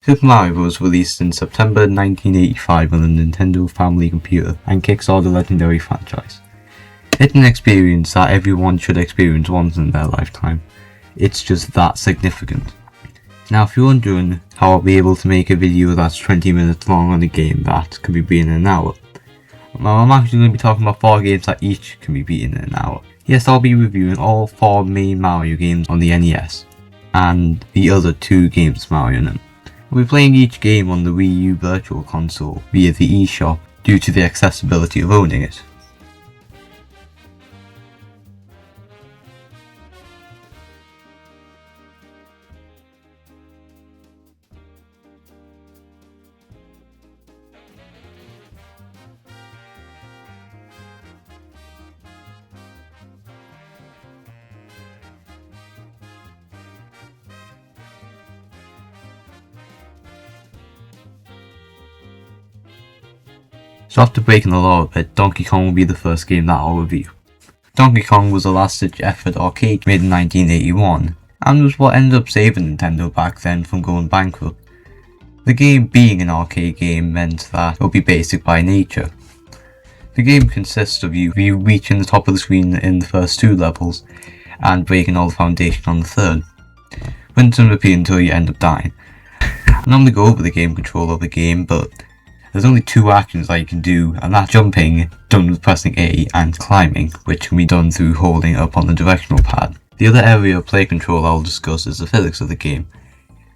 Super Mario Bros. Released in September 1985 on the Nintendo Family Computer and kicks off the legendary franchise. It's an experience that everyone should experience once in their lifetime. It's just that significant. Now if you're wondering how I'll be able to make a video that's 20 minutes long on a game that can be beaten in an hour, well, I'm actually going to be talking about 4 games that each can be beaten in an hour. Yes, I'll be reviewing all 4 main Mario games on the NES, and the other 2 games Mario in them. I'll be playing each game on the Wii U Virtual Console via the eShop due to the accessibility of owning it. So after breaking the law a bit, Donkey Kong will be the first game that I'll review. Donkey Kong was a last-ditch effort arcade made in 1981, and was what ended up saving Nintendo back then from going bankrupt. The game being an arcade game meant that it would be basic by nature. The game consists of you reaching the top of the screen in the first 2 levels, and breaking all the foundation on the 3rd. Rinse and repeat until you end up dying. I normally go over the game control of the game, but there's only 2 actions that you can do, and that's jumping, done with pressing A, and climbing, which can be done through holding up on the directional pad. The other area of play control I'll discuss is the physics of the game,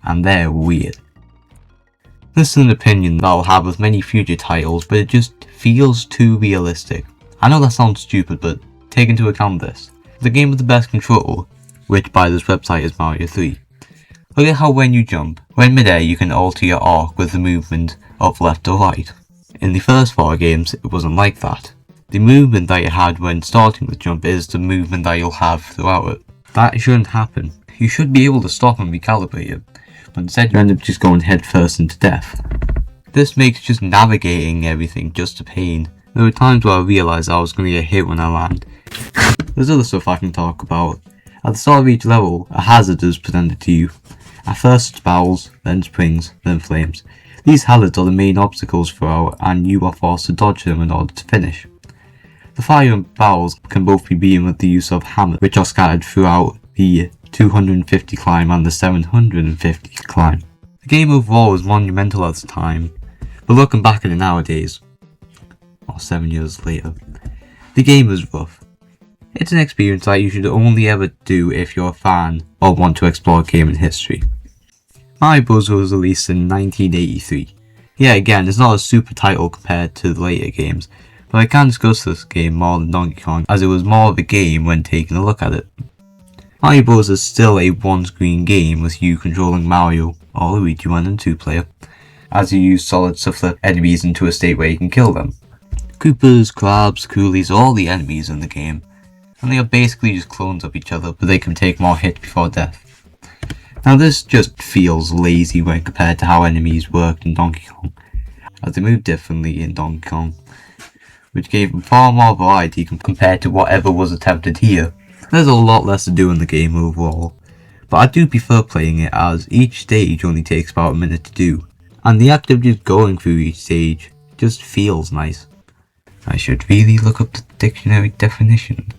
and they're weird. This is an opinion that I'll have with many future titles, but it just feels too realistic. I know that sounds stupid, but take into account this. The game with the best control, which by this website is Mario 3. Look at how when you jump, when midair you can alter your arc with the movement of left to right. In the first 4 games it wasn't like that. The movement that you had when starting the jump is the movement that you'll have throughout it. That shouldn't happen. You should be able to stop and recalibrate it, but instead you end up just going head first into death. This makes just navigating everything just a pain. There were times where I realised I was going to get hit when I land. There's other stuff I can talk about. At the start of each level, a hazard is presented to you. At first it's barrels, then springs, then flames. These hazards are the main obstacles throughout, and you are forced to dodge them in order to finish. The fire and barrels can both be beaten with the use of hammers, which are scattered throughout the 250 climb and the 750 climb. The game overall was monumental at the time, but looking back at it nowadays, or 7 years later, the game is rough. It's an experience that you should only ever do if you're a fan or want to explore gaming history. Mario Bros. Was released in 1983. Yeah, again, it's not a super title compared to the later games, but I can discuss this game more than Donkey Kong as it was more of a game when taking a look at it. Mario Bros. Is still a one-screen game with you controlling Mario or Luigi 1 and 2 player, as you use solids to flip enemies into a state where you can kill them. Koopas, Crabs, Coolies are all the enemies in the game, and they are basically just clones of each other, but they can take more hits before death. Now this just feels lazy when compared to how enemies worked in Donkey Kong, as they moved differently in Donkey Kong, which gave them far more variety compared to whatever was attempted here. There's a lot less to do in the game overall, but I do prefer playing it as each stage only takes about a minute to do, and the activities going through each stage just feels nice. I should really look up the dictionary definition.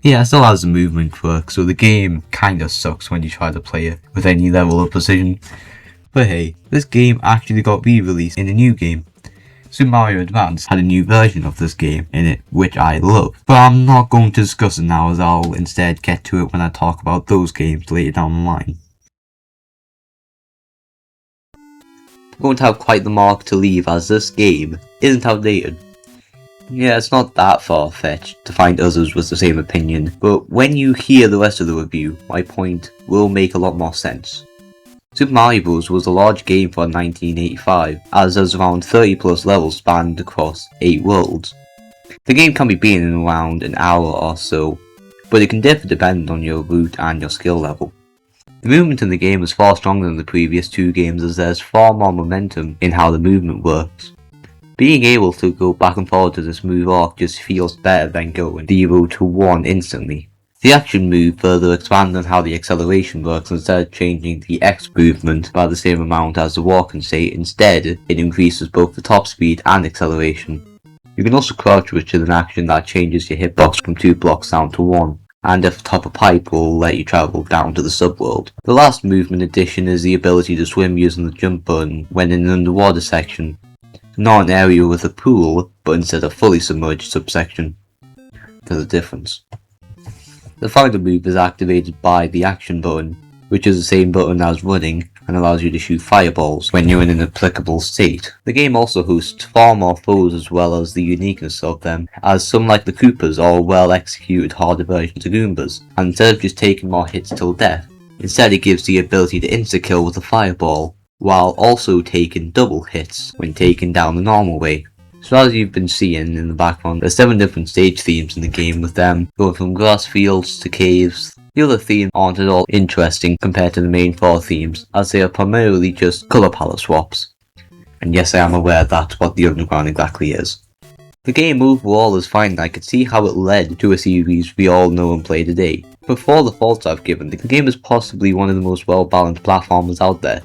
Yeah, it still has the movement quirk, so the game kinda sucks when you try to play it with any level of precision. But hey, this game actually got re-released in a new game. Super Mario Advance had a new version of this game in it, which I love. But I'm not going to discuss it now, as I'll instead get to it when I talk about those games later down the line. I'm going to have quite the mark to leave, as this game isn't outdated. Yeah, it's not that far-fetched to find others with the same opinion, but when you hear the rest of the review, my point will make a lot more sense. Super Mario Bros. Was a large game for 1985, as there's around 30 plus levels spanned across 8 worlds. The game can be beaten in around an hour or so, but it can differ depending on your route and your skill level. The movement in the game is far stronger than the previous 2 games, as there's far more momentum in how the movement works. Being able to go back and forward to the smooth arc just feels better than going 0 to 1 instantly. The action move further expands on how the acceleration works. Instead of changing the X movement by the same amount as the walking state, instead it increases both the top speed and acceleration. You can also crouch, which is an action that changes your hitbox from 2 blocks down to 1, and if top a pipe will let you travel down to the subworld. The last movement addition is the ability to swim using the jump button when in an underwater section. Not an area with a pool, but instead a fully submerged subsection. There's a difference. The final move is activated by the action button, which is the same button as running and allows you to shoot fireballs when you're in an applicable state. The game also hosts far more foes as well as the uniqueness of them, as some like the Koopas are well executed harder versions of Goombas, and instead of just taking more hits till death, instead it gives the ability to insta-kill with a fireball, while also taking double hits when taken down the normal way. So as you've been seeing in the background, there's 7 different stage themes in the game, with them going from grass fields to caves. The other themes aren't at all interesting compared to the main 4 themes, as they are primarily just colour palette swaps. And yes, I am aware that's what the Underground exactly is. The game overall is fine, and I could see how it led to a series we all know and play today. But for all the faults I've given, the game is possibly one of the most well balanced platformers out there.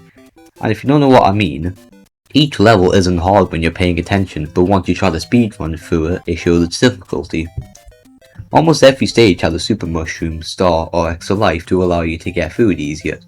And if you don't know what I mean, each level isn't hard when you're paying attention, but once you try to speedrun through it, it shows its difficulty. Almost every stage has a super mushroom, star or extra life to allow you to get through it easier.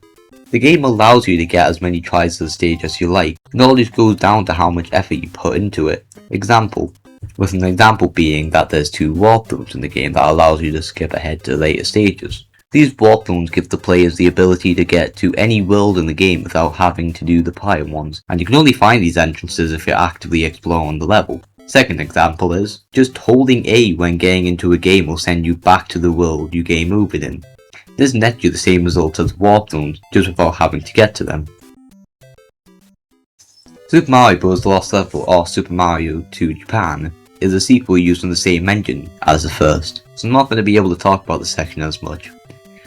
The game allows you to get as many tries of the stage as you like, and all this goes down to how much effort you put into it. With an example being that there's 2 warp rooms in the game that allows you to skip ahead to later stages. These warp zones give the players the ability to get to any world in the game without having to do the prior ones, and you can only find these entrances if you're actively exploring the level. Second example is, just holding A when getting into a game will send you back to the world you game over in. This nets you the same result as warp zones, just without having to get to them. Super Mario Bros. The Lost Level, or Super Mario 2 Japan, is a sequel using the same engine as the first, so I'm not going to be able to talk about this section as much.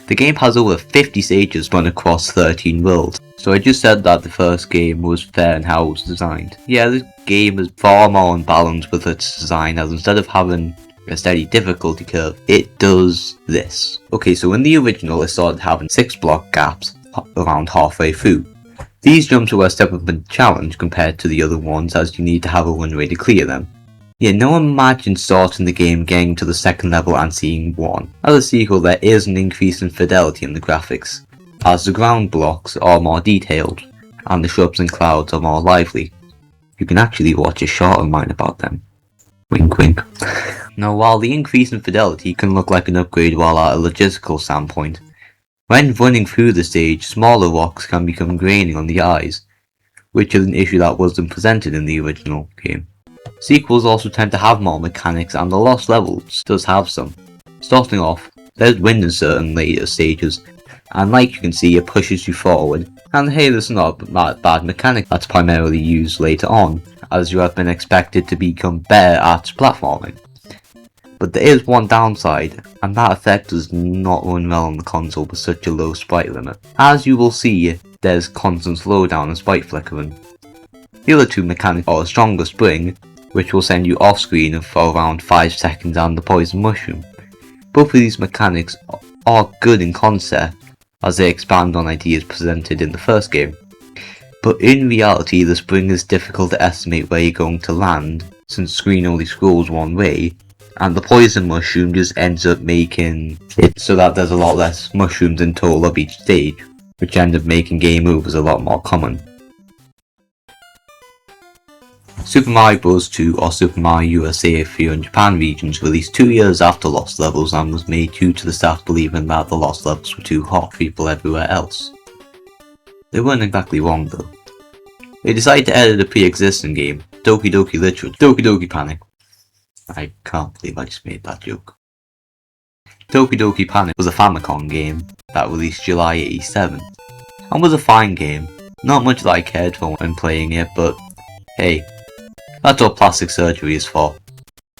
The game has over 50 stages run across 13 worlds, so I just said that the first game was fair in how it was designed. Yeah, this game is far more unbalanced with its design, as instead of having a steady difficulty curve, it does this. Okay, so in the original it started having 6 block gaps around halfway through. These jumps were a step up in challenge compared to the other ones, as you need to have a runway to clear them. Yet no one imagined starting the game getting to the second level and seeing 1. As a sequel, there is an increase in fidelity in the graphics, as the ground blocks are more detailed, and the shrubs and clouds are more lively. You can actually watch a short of mine about them. Wink wink. Now while the increase in fidelity can look like an upgrade while at a logistical standpoint, when running through the stage, smaller rocks can become graining on the eyes, which is an issue that wasn't presented in the original game. Sequels also tend to have more mechanics, and the Lost Levels does have some. Starting off, there's wind in certain later stages, and like you can see, it pushes you forward, and hey, there's not a bad mechanic that's primarily used later on, as you have been expected to become better at platforming. But there is one downside, and that effect does not run well on the console with such a low sprite limit. As you will see, there's constant slowdown and sprite flickering. The other 2 mechanics are a stronger spring, which will send you off screen for around 5 seconds, and the poison mushroom. Both of these mechanics are good in concept, as they expand on ideas presented in the first game. But in reality, the spring is difficult to estimate where you're going to land, since the screen only scrolls one way, and the poison mushroom just ends up making it so that there's a lot less mushrooms in total of each stage, which end up making game overs a lot more common. Super Mario Bros. 2 or Super Mario USA for your Japan regions released 2 years after Lost Levels, and was made due to the staff believing that the Lost Levels were too hot for people everywhere else. They weren't exactly wrong though. They decided to edit a pre-existing game, Doki Doki Literature, Doki Doki Panic. I can't believe I just made that joke. Doki Doki Panic was a Famicom game that released July 87, and was a fine game. Not much that I cared for when playing it, but hey, that's what plastic surgery is for.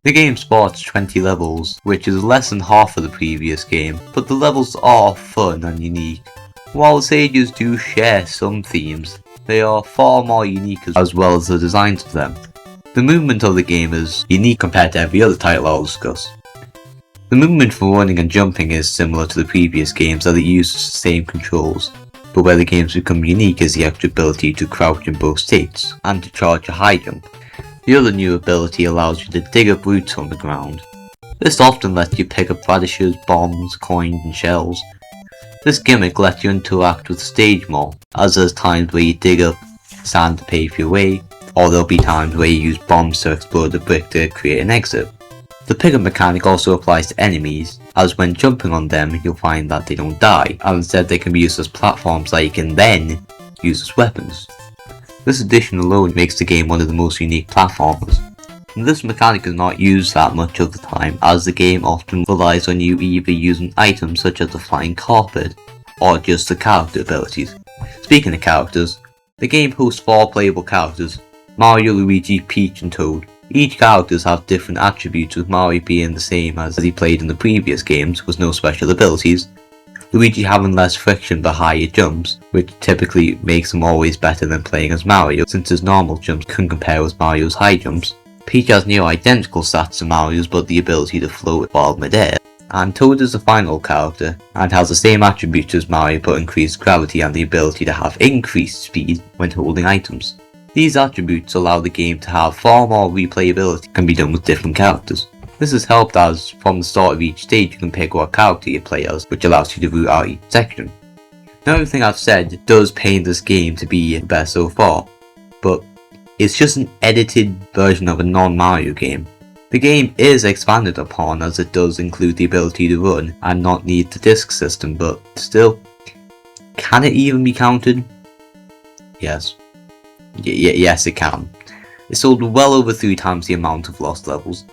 The game sports 20 levels, which is less than half of the previous game, but the levels are fun and unique. While the stages do share some themes, they are far more unique as well as the designs of them. The movement of the game is unique compared to every other title I'll discuss. The movement for running and jumping is similar to the previous games as it uses the same controls, but where the games become unique is the extra ability to crouch in both states, and to charge a high jump. The other new ability allows you to dig up roots on the ground. This often lets you pick up radishes, bombs, coins and shells. This gimmick lets you interact with the stage more, as there's times where you dig up sand to pave your way, or there'll be times where you use bombs to explode a brick to create an exit. The pickup mechanic also applies to enemies, as when jumping on them you'll find that they don't die, and instead they can be used as platforms that you can then use as weapons. This addition alone makes the game one of the most unique platformers. And this mechanic is not used that much of the time, as the game often relies on you either using items such as the flying carpet, or just the character abilities. Speaking of characters, the game hosts 4 playable characters: Mario, Luigi, Peach and Toad. Each characters have different attributes, with Mario being the same as he played in the previous games with no special abilities, Luigi having less friction but higher jumps, which typically makes him always better than playing as Mario since his normal jumps can compare with Mario's high jumps. Peach has near identical stats to Mario's but the ability to float while midair, and Toad is the final character and has the same attributes as Mario but increased gravity and the ability to have increased speed when holding items. These attributes allow the game to have far more replayability can be done with different characters. This has helped as from the start of each stage you can pick what character you play as, which allows you to root out each section. Now everything I've said does paint this game to be the best so far, but it's just an edited version of a non-Mario game. The game is expanded upon as it does include the ability to run and not need the disc system, but still, can it even be counted? Yes. Yes it can. It sold well over 3 times the amount of lost levels,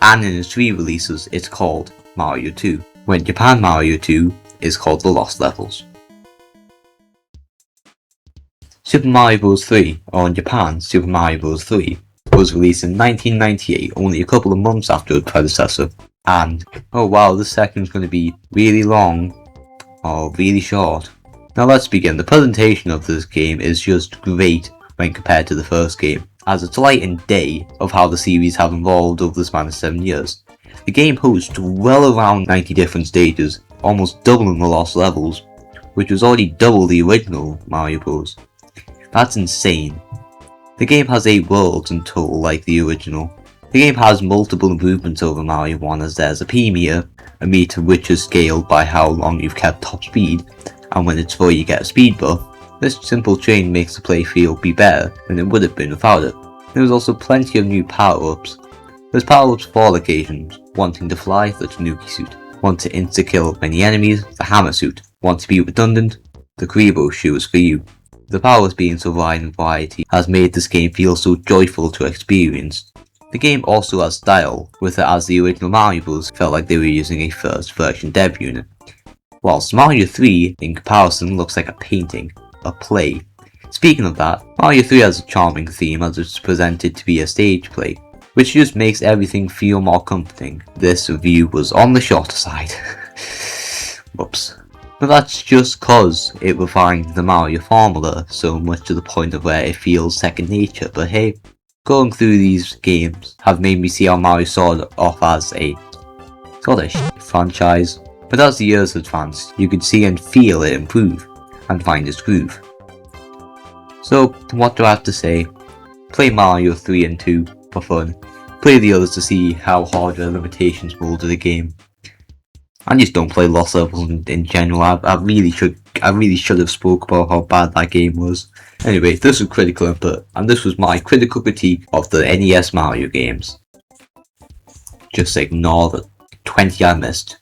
and in its re-releases it's called Mario 2, when Japan Mario 2 is called The Lost Levels. Super Mario Bros. 3, or in Japan Super Mario Bros. 3, was released in 1998, only a couple of months after its predecessor, and oh wow, this section's going to be really long, or really short. Now let's begin. The presentation of this game is just great when compared to the first game, as it's light and day of how the series have evolved over the span of 7 years. The game hosts well around 90 different stages, almost doubling the lost levels, which was already double the original Mario Bros. That's insane. The game has 8 worlds in total like the original. The game has multiple improvements over Mario 1, as there's a P-meter, a meter which is scaled by how long you've kept top speed, and when it's full you get a speed buff. This simple change makes the playfield be better than it would have been without it. There's also plenty of new power-ups. There's power-ups for all occasions: wanting to fly, the Tanuki suit; want to insta-kill many enemies, the hammer suit; want to be redundant, the Kuribo shoe is for you. The powers being so wide and variety has made this game feel so joyful to experience. The game also has style, with it as the original Mario Bros. Felt like they were using a first version dev unit, whilst Mario 3 in comparison looks like a painting, a play. Speaking of that, Mario 3 has a charming theme as it's presented to be a stage play, which just makes everything feel more comforting. This review was on the shorter side. Whoops. But that's just cause it refined the Mario formula so much to the point of where it feels second nature, but hey, going through these games have made me see how Mario started off as a sort of franchise, but as the years advanced, you could see and feel it improve and find its groove. So, what do I have to say? Play Mario 3 and 2 for fun, play the others to see how hard the limitations molded the game, and just don't play Lost Levels in general. I really should have spoke about how bad that game was. Anyway, this was Critical Input, and this was my critical critique of the NES Mario games. Just ignore the 20 I missed.